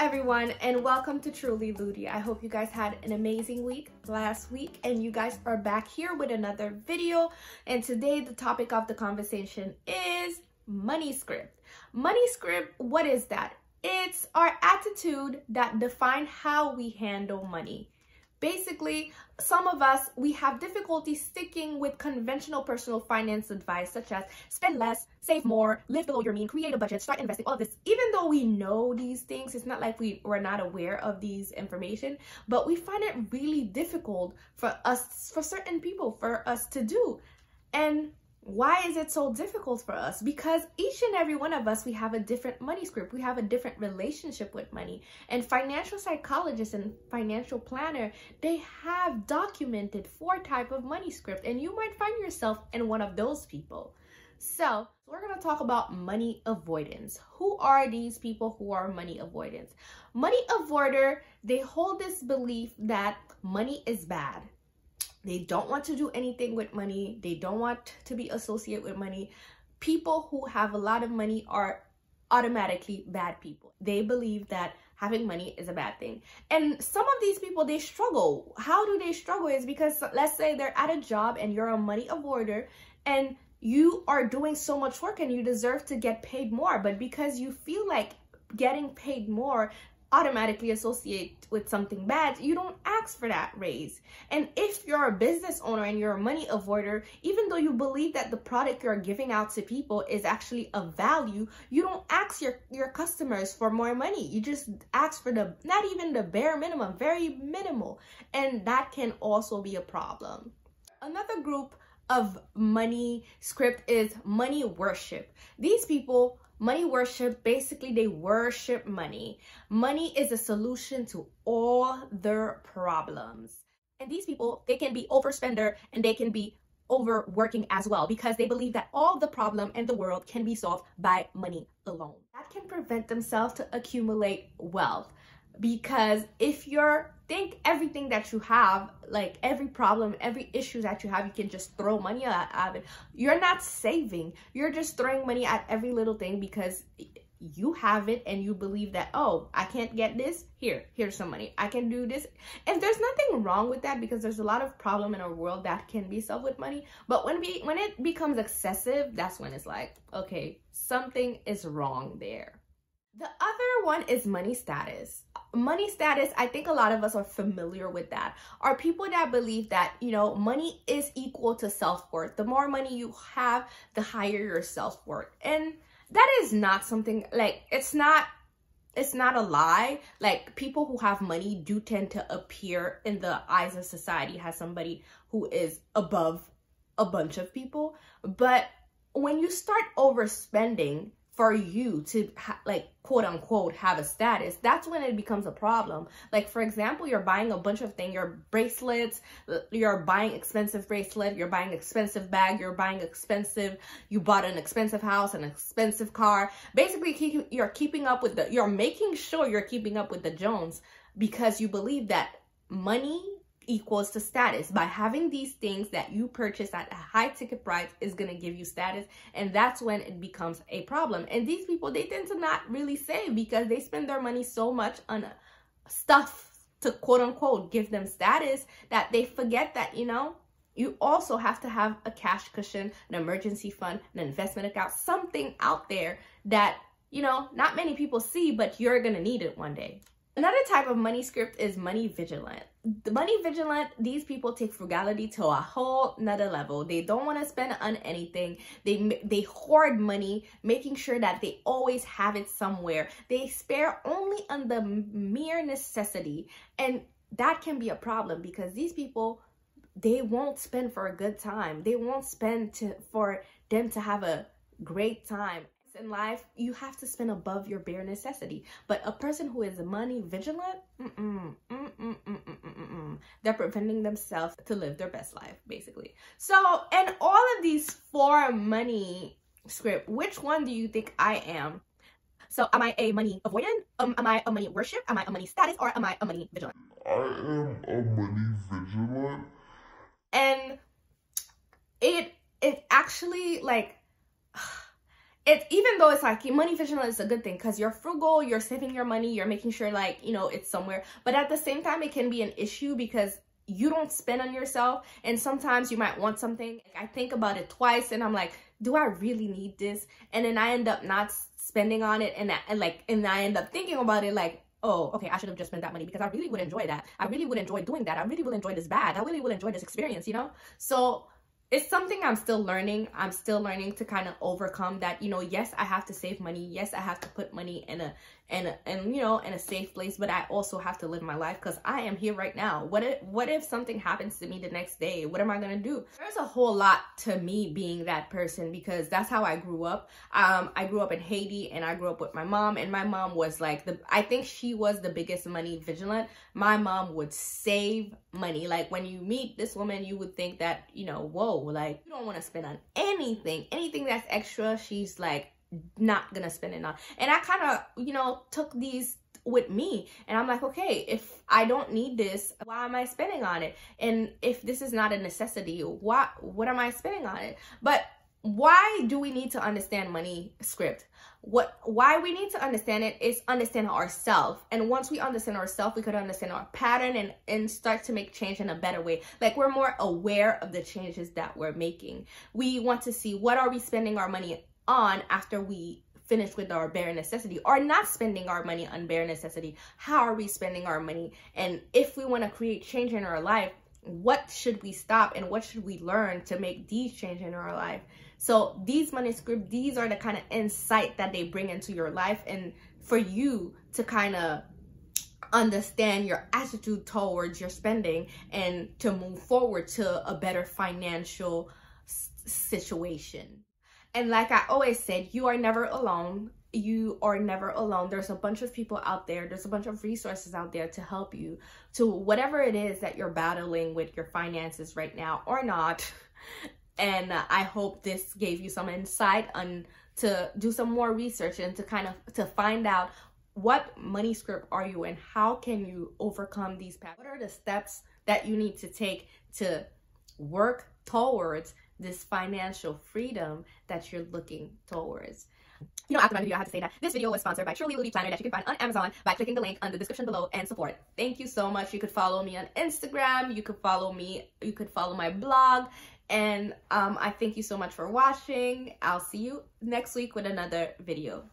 everyone, and welcome to Truly Ludi. I hope you guys had an amazing week last week and you guys are back here with another video. And today the topic of the conversation is money script. Money script, what is that? It's our attitude that define how we handle money. Basically, some of us, we have difficulty sticking with conventional personal finance advice such as spend less, save more, live below your means, create a budget, start investing, all of this. Even though we know these things, it's not like we're not aware of these information, but we find it really difficult for certain people, for us to do. And why is it so difficult for us? Because each and every one of us, we have a different money script. We have a different relationship with money. And financial psychologists and financial planner, they have documented 4 types of money script. And you might find yourself in one of those people. So we're going to talk about money avoidance. Who are these people who are money avoidance? Money avoider, they hold this belief that money is bad. They don't want to do anything with money. They don't want to be associated with money. People who have a lot of money are automatically bad people. They believe that having money is a bad thing. And some of these people, they struggle. How do they struggle? Is because let's say they're at a job and you're a money avoider and you are doing so much work and you deserve to get paid more. But because you feel like getting paid more automatically associate with something bad, you don't ask for that raise. And if you're a business owner and you're a money avoider, even though you believe that the product you're giving out to people is actually of value, you don't ask your customers for more money. You just ask for not even the bare minimum, very minimal. And that can also be a problem. Another group of money script is money worship. These people, money worship, basically they worship money. Money is a solution to all their problems. And these people, they can be overspender and they can be overworking as well because they believe that all the problem in the world can be solved by money alone. That can prevent themselves to accumulate wealth. Because if you're think everything that you have, like every problem, every issue that you have, you can just throw money at it. You're not saving. You're just throwing money at every little thing because you have it and you believe that, oh, I can't get this. Here's some money. I can do this. And there's nothing wrong with that because there's a lot of problem in our world that can be solved with money. But when it becomes excessive, that's when it's like, okay, something is wrong there. The other one is money status. Money status, I think a lot of us are familiar with that. Are people that believe that, you know, money is equal to self-worth. The more money you have, the higher your self-worth. And that is not something, like, it's not a lie. Like, people who have money do tend to appear in the eyes of society as somebody who is above a bunch of people. But when you start overspending for you to like quote unquote have a status, that's when it becomes a problem. Like, for example, you're buying a bunch of things, your bracelets, you're buying expensive bracelet, you're buying expensive bag, you bought an expensive house, an expensive car. Basically, you're making sure you're keeping up with the Jones because you believe that money equals to status. By having these things that you purchase at a high ticket price is going to give you status, and that's when it becomes a problem. And these people, they tend to not really save because they spend their money so much on stuff to quote unquote give them status that they forget that, you know, you also have to have a cash cushion, an emergency fund, an investment account, something out there that, you know, not many people see, but you're going to need it one day. Another type of money script is money vigilant. The money vigilant, these people take frugality to a whole nother level. They don't want to spend on anything. They hoard money, making sure that they always have it somewhere. They spare only on the mere necessity. And that can be a problem because these people, they won't spend for a good time. They won't spend for them to have a great time. In life, you have to spend above your bare necessity. But a person who is money vigilant, they're preventing themselves to live their best life, basically. So, in all of these 4 money script, which one do you think I am? So, am I a money avoidant? Am I a money worship? Am I a money status? Or am I a money vigilant? I am a money vigilant. And it actually, like, even though it's like money vigilant is a good thing because you're frugal, you're saving your money, you're making sure like, you know, it's somewhere. But at the same time, it can be an issue because you don't spend on yourself. And sometimes you might want something. I think about it twice and I'm like, do I really need this? And then I end up not spending on it. And I end up thinking about it like, oh, okay, I should have just spent that money because I really would enjoy that. I really would enjoy doing that. I really would enjoy this bag. I really would enjoy this experience, you know? So it's something I'm still learning. I'm still learning to kind of overcome that, you know, yes, I have to save money. Yes, I have to put money in a safe place, but I also have to live my life because I am here right now. What if something happens to me the next day? What am I going to do? There's a whole lot to me being that person because that's how I grew up. I grew up in Haiti and I grew up with my mom, and my mom was like I think she was the biggest money vigilant. My mom would save money. Like when you meet this woman, you would think that, you know, whoa, like you don't want to spend on anything that's extra. She's like not gonna spend it on. And I kind of, you know, took these with me, and I'm like, okay, if I don't need this, why am I spending on it? And if this is not a necessity, what am I spending on it? But why do we need to understand money script? Why we need to understand it is understand ourselves. And once we understand ourselves, we could understand our pattern and start to make change in a better way. Like we're more aware of the changes that we're making. We want to see what are we spending our money on after we finish with our bare necessity, or not spending our money on bare necessity. How are we spending our money? And if we want to create change in our life, what should we stop and what should we learn to make these changes in our life? So these money scripts, these are the kind of insight that they bring into your life, and for you to kind of understand your attitude towards your spending and to move forward to a better financial situation. And like I always said, you are never alone. You are never alone. There's a bunch of people out there. There's a bunch of resources out there to help you to whatever it is that you're battling with your finances right now or not. And I hope this gave you some insight on to do some more research and to kind of to find out what money script are you in, how can you overcome these patterns, what are the steps that you need to take to work towards this financial freedom that you're looking towards. You know, after my video, I have to say that this video was sponsored by Truly Ludi Planner that you can find on Amazon by clicking the link on the description below and support. Thank you so much. You could follow me on Instagram. You could follow me. You could follow my blog. And I thank you so much for watching. I'll see you next week with another video.